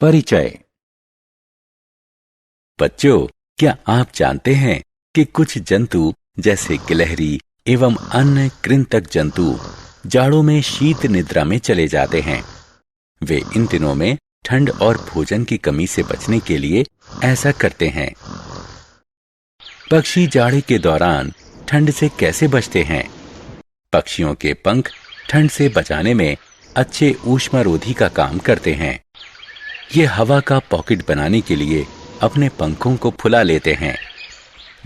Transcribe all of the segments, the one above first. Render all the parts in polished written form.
परिचय। बच्चों, क्या आप जानते हैं कि कुछ जंतु जैसे गिलहरी एवं अन्य कृंतक जंतु जाड़ों में शीत निद्रा में चले जाते हैं। वे इन दिनों में ठंड और भोजन की कमी से बचने के लिए ऐसा करते हैं। पक्षी जाड़े के दौरान ठंड से कैसे बचते हैं? पक्षियों के पंख ठंड से बचाने में अच्छे ऊष्मारोधी का काम करते हैं। ये हवा का पॉकेट बनाने के लिए अपने पंखों को फुला लेते हैं,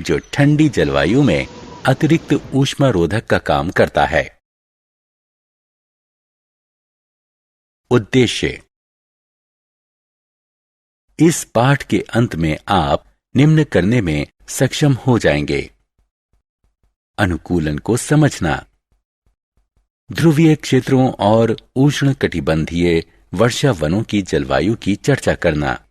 जो ठंडी जलवायु में अतिरिक्त ऊष्मारोधक का काम करता है। उद्देश्य। इस पाठ के अंत में आप निम्न करने में सक्षम हो जाएंगे। अनुकूलन को समझना, ध्रुवीय क्षेत्रों और उष्णकटिबंधीय वर्षा वनों की जलवायु की चर्चा करना,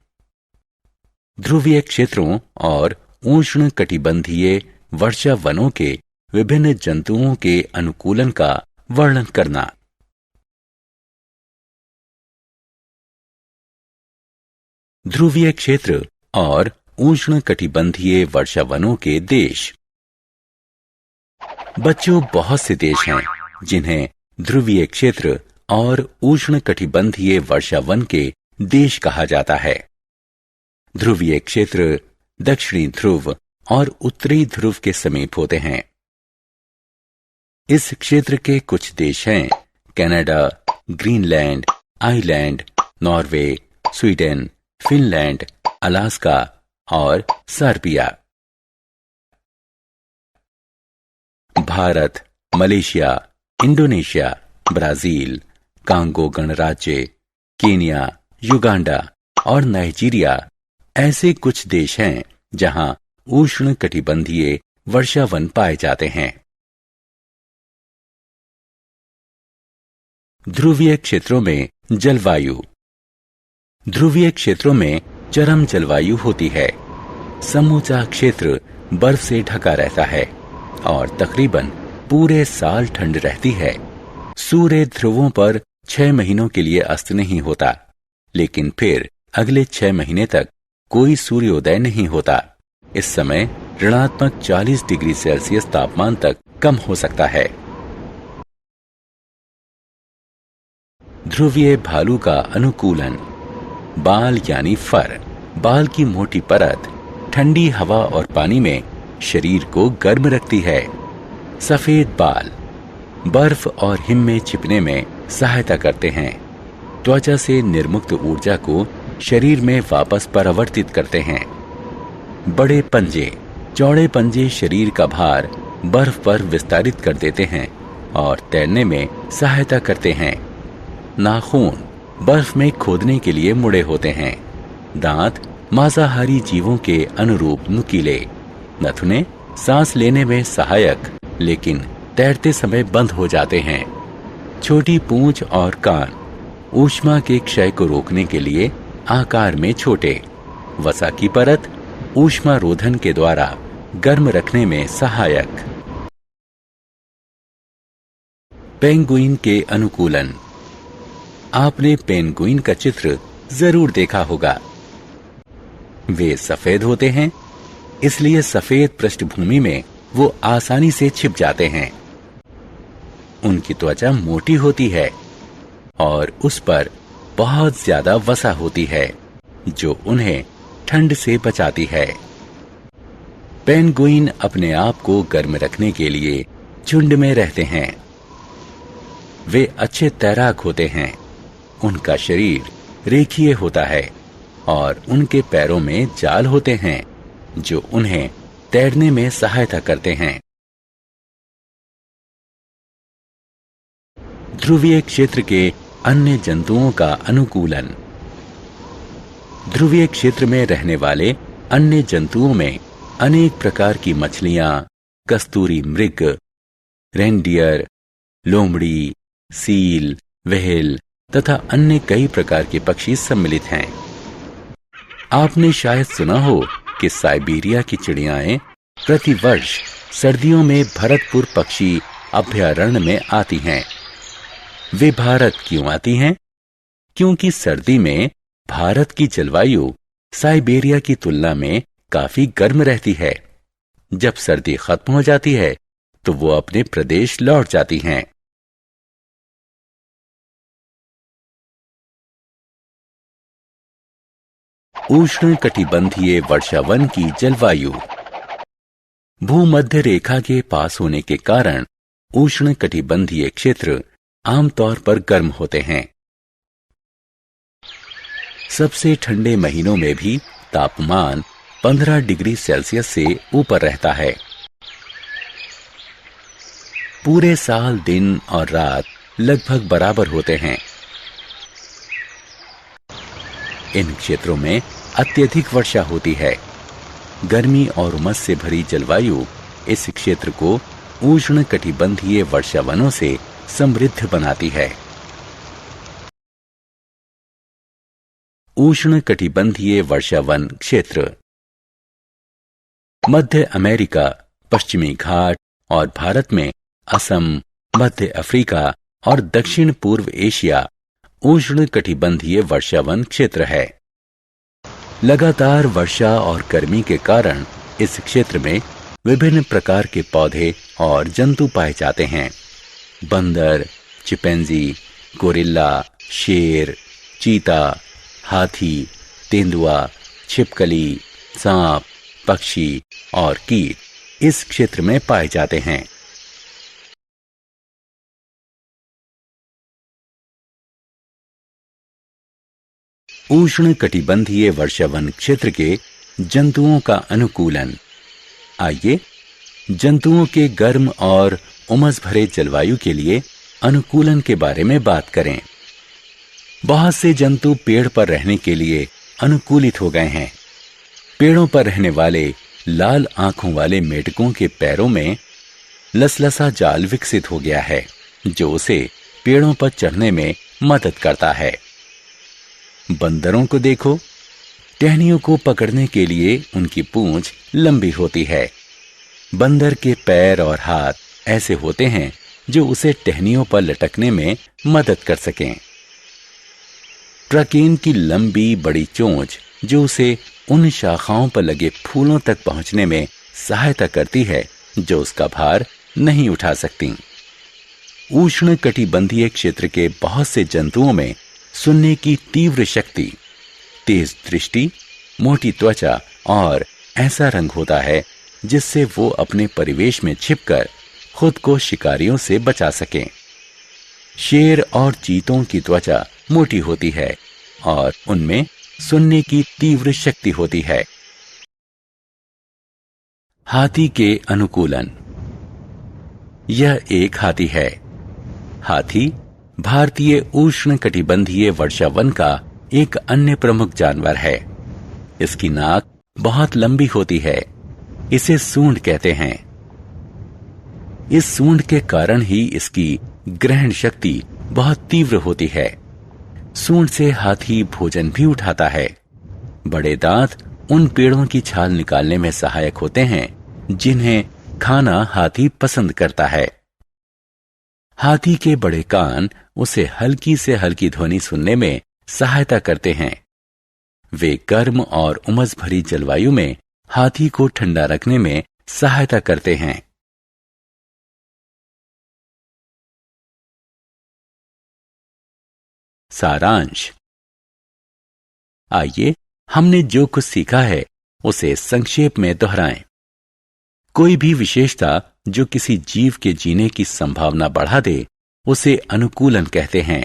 ध्रुवीय क्षेत्रों और उष्णकटिबंधीय वर्षा वनों के विभिन्न जंतुओं के अनुकूलन का वर्णन करना। ध्रुवीय क्षेत्र और उष्णकटिबंधीय वर्षा वनों के देश। बच्चों, बहुत से देश हैं जिन्हें ध्रुवीय क्षेत्र और उष्णकटिबंधीय वर्षा वन के देश कहा जाता है। ध्रुवीय क्षेत्र दक्षिणी ध्रुव और उत्तरी ध्रुव के समीप होते हैं। इस क्षेत्र के कुछ देश हैं Canada, Greenland, island, Norway, Sweden, Finland, Alaska और Serbia. Bharat, Malaysia, Indonesia, Brazil, Congo गणराज्य, केन्या, युगांडा और नाइजीरिया ऐसे कुछ देश हैं जहां उष्णकटिबंधीय वर्षा वन पाए जाते हैं। ध्रुवीय क्षेत्रों में जलवायु। ध्रुवीय क्षेत्रों में चरम जलवायु होती है। समूचा क्षेत्र बर्फ से ढका रहता है और तकरीबन पूरे साल ठंड रहती है। सूर्य ध्रुवों पर 6 महीनों के लिए अस्त नहीं होता, लेकिन फिर अगले 6 महीने तक कोई सूर्योदय नहीं होता। इस समय ऋणात्मक 40 डिग्री सेल्सियस तापमान तक कम हो सकता है। ध्रुवीय भालू का अनुकूलन। बाल यानी फर, बाल की मोटी परत ठंडी हवा और पानी में शरीर को गर्म रखती है। सफेद बाल बर्फ और हिम में छिपने में सहायता करते हैं। त्वचा से निर्मुक्त ऊर्जा को शरीर में वापस परावर्तित करते हैं। बड़े पंजे, चौड़े पंजे शरीर का भार बर्फ पर विस्तारित कर देते हैं और तैरने में सहायता करते हैं। नाखून बर्फ में खोदने के लिए मुड़े होते हैं। दांत मांसाहारी जीवों के अनुरूप नुकीले। नथुने सांस लेने में सहायक, लेकिन तैरते समय बंद हो जाते हैं। छोटी पूंछ और कान ऊष्मा के क्षय को रोकने के लिए आकार में छोटे। वसा की परत ऊष्मा रोधन के द्वारा गर्म रखने में सहायक। पेंगुइन के अनुकूलन। आपने पेंगुइन का चित्र जरूर देखा होगा। वे सफेद होते हैं, इसलिए सफेद पृष्ठभूमि में वो आसानी से छिप जाते हैं। उनकी त्वचा मोटी होती है और उस पर बहुत ज्यादा वसा होती है, जो उन्हें ठंड से बचाती है। पेंगुइन अपने आप को गर्म रखने के लिए झुंड में रहते हैं। वे अच्छे तैराक होते हैं। उनका शरीर रेखीय होता है और उनके पैरों में जाल होते हैं, जो उन्हें तैरने में सहायता करते हैं। ध्रुवीय क्षेत्र के अन्य जंतुओं का अनुकूलन। ध्रुवीय क्षेत्र में रहने वाले अन्य जंतुओं में अनेक प्रकार की मछलियां, कस्तूरी मृग, रेनडियर, लोमड़ी, सील, व्हेल तथा अन्य कई प्रकार के पक्षी सम्मिलित हैं। आपने शायद सुना हो कि साइबेरिया की चिड़ियाएं प्रतिवर्ष सर्दियों में भरतपुर पक्षी अभयारण्य में आती हैं। वे भारत क्यों आती हैं? क्योंकि सर्दी में भारत की जलवायु साइबेरिया की तुलना में काफी गर्म रहती है। जब सर्दी खत्म हो जाती है तो वो अपने प्रदेश लौट जाती हैं। उष्णकटिबंधीय वर्षावन की जलवायु। भूमध्य रेखा के पास होने के कारण उष्णकटिबंधीय क्षेत्र आमतौर पर गर्म होते हैं। सबसे ठंडे महीनों में भी तापमान 15 डिग्री सेल्सियस से ऊपर रहता है। पूरे साल दिन और रात लगभग बराबर होते हैं। इन क्षेत्रों में अत्यधिक वर्षा होती है। गर्मी और उमस से भरी जलवायु इस क्षेत्र को उष्णकटिबंधीय वर्षावनों से समृद्ध बनाती है। उष्णकटिबंधीय वर्षावन क्षेत्र मध्य अमेरिका, पश्चिमी घाट और भारत में असम, मध्य अफ्रीका और दक्षिण पूर्व एशिया उष्णकटिबंधीय वर्षावन क्षेत्र है। लगातार वर्षा और गर्मी के कारण इस क्षेत्र में विभिन्न प्रकार के पौधे और जंतु पाए जाते हैं। बंदर, चिंपैंजी, गोरिल्ला, शेर, चीता, हाथी, तेंदुआ, छिपकली, सांप, पक्षी और कीट इस क्षेत्र में पाए जाते हैं। उष्णकटिबंधीय वर्षावन क्षेत्र के जंतुओं का अनुकूलन। आइए जंतुओं के गर्म और उमस भरे जलवायु के लिए अनुकूलन के बारे में बात करें। बहुत से जंतु पेड़ पर रहने के लिए अनुकूलित हो गए हैं। पेड़ों पर रहने वाले लाल आंखों वाले मेढकों के पैरों में लसलसा जाल विकसित हो गया है, जो उसे पेड़ों पर चढ़ने में मदद करता है। बंदरों को देखो, टहनियों को पकड़ने के लिए उनकी पूंछ लंबी होती है। बंदर के पैर और हाथ ऐसे होते हैं जो उसे टहनियों पर लटकने में मदद कर सकें। ट्रकेन की लंबी बड़ी चोंच जो उसे उन शाखाओं पर लगे फूलों तक पहुंचने में सहायता करती है जो उसका भार नहीं उठा सकती। उष्णकटिबंधीय क्षेत्र के बहुत से जंतुओं में सुनने की तीव्र शक्ति, तेज दृष्टि, मोटी त्वचा और ऐसा रंग होता है जिससे वो अपने परिवेश में छिपकर खुद को शिकारियों से बचा सकें। शेर और चीतों की त्वचा मोटी होती है और उनमें सुनने की तीव्र शक्ति होती है। हाथी के अनुकूलन। यह एक हाथी है। हाथी भारतीय उष्णकटिबंधीय वर्षावन का एक अन्य प्रमुख जानवर है। इसकी नाक बहुत लंबी होती है। इसे सूंड कहते हैं। इस सूंड के कारण ही इसकी ग्रहण शक्ति बहुत तीव्र होती है। सूंड से हाथी भोजन भी उठाता है। बड़े दांत उन पेड़ों की छाल निकालने में सहायक होते हैं जिन्हें खाना हाथी पसंद करता है। हाथी के बड़े कान उसे हल्की से हल्की ध्वनि सुनने में सहायता करते हैं। वे गर्म और उमस भरी जलवायु में हाथी को ठंडा रखने में सहायता करते हैं। सारांश। आइए हमने जो कुछ सीखा है उसे संक्षेप में दोहराएं। कोई भी विशेषता जो किसी जीव के जीने की संभावना बढ़ा दे उसे अनुकूलन कहते हैं।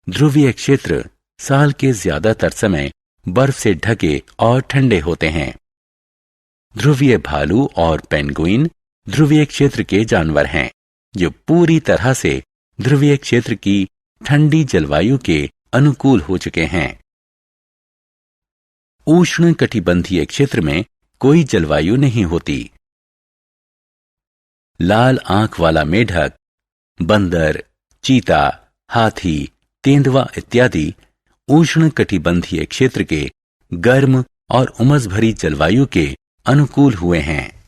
ध्रुवीय क्षेत्र साल के ज्यादातर समय बर्फ से ढके और ठंडे होते हैं। ध्रुवीय भालू और पेंगुइन ध्रुवीय क्षेत्र के जानवर हैं जो पूरी तरह से ध्रुवीय क्षेत्र की ठंडी जलवायु के अनुकूल हो चुके हैं। उष्णकटिबंधीय क्षेत्र में कोई जलवायु नहीं होती। लाल आंख वाला मेढक, बंदर, चीता, हाथी, तेंदुआ इत्यादि उष्णकटिबंधीय क्षेत्र के गर्म और उमस भरी जलवायु के अनुकूल हुए हैं।